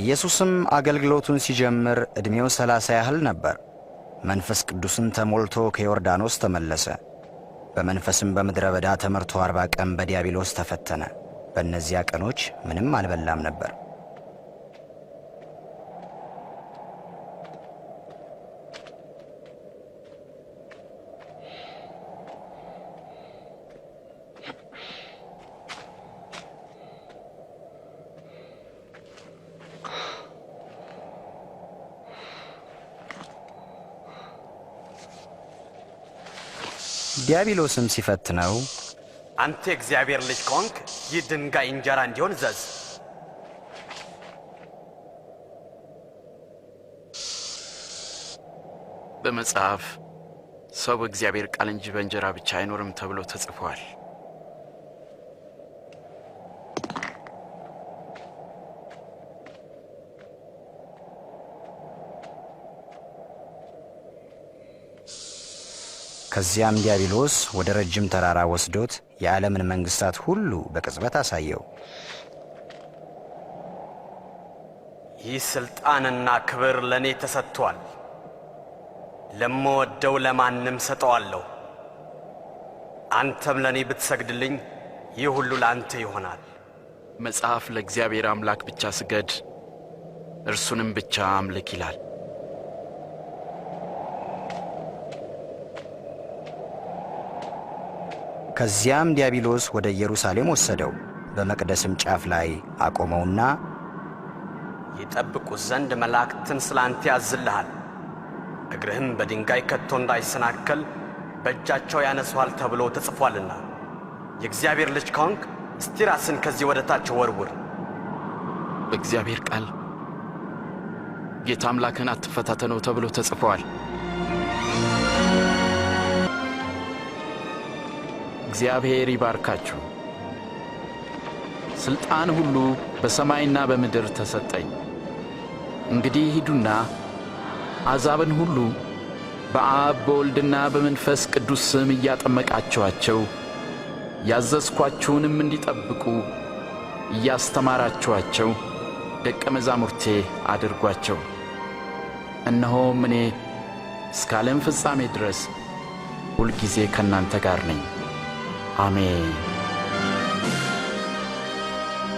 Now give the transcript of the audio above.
ኢየሱስም አገልግሎቱን ሲጀምር ዕድሜው 30 ያህል ነበር። መንፈስ ቅዱስን ተሞልቶ ከዮርዳኖስ ተመለሰ። በመንፈስም በምድረ በዳ ተመርቶ 40 ቀን በዲያብሎስ ተፈተነ። በእነዚያ ቀኖች ምንም አልበላም ነበር። ዲያብሎስም ሲፈትነው አንተ እግዚአብሔር ልጅ ከሆንክ ይህ ድንጋይ እንጀራ እንዲሆን ዘዝ። በመጽሐፍ ሰው በእግዚአብሔር ቃል እንጂ በእንጀራ ብቻ አይኖርም ተብሎ ተጽፏል። ከዚያም ዲያብሎስ ወደ ረጅም ተራራ ወስዶት የዓለምን መንግሥታት ሁሉ በቅጽበት አሳየው። ይህ ሥልጣንና ክብር ለእኔ ተሰጥቷል፣ ለምወደው ለማንም ሰጠዋለሁ። አንተም ለእኔ ብትሰግድልኝ ይህ ሁሉ ለአንተ ይሆናል። መጽሐፍ ለእግዚአብሔር አምላክ ብቻ ስገድ፣ እርሱንም ብቻ አምልክ ይላል። ከዚያም ዲያብሎስ ወደ ኢየሩሳሌም ወሰደው። በመቅደስም ጫፍ ላይ አቆመውና ይጠብቁት ዘንድ መላእክትን ስላንተ ያዝልሃል፣ እግርህም በድንጋይ ከቶ እንዳይሰናከል በእጃቸው ያነሱሃል ተብሎ ተጽፏልና። የእግዚአብሔር ልጅ ከሆንክ እስቲ ራስን ከዚህ ወደ ታች ወርውር። በእግዚአብሔር ቃል ጌታ አምላክን አትፈታተነው ተብሎ ተጽፏል። እግዚአብሔር ይባርካችሁ። ሥልጣን ሁሉ በሰማይና በምድር ተሰጠኝ። እንግዲህ ሂዱና አሕዛብን ሁሉ በአብ በወልድና በመንፈስ ቅዱስ ስም እያጠመቃችኋቸው ያዘዝኳችሁንም እንዲጠብቁ እያስተማራችኋቸው ደቀ መዛሙርቴ አድርጓቸው። እነሆም እኔ እስከ ዓለም ፍጻሜ ድረስ ሁልጊዜ ከእናንተ ጋር ነኝ። አሜን።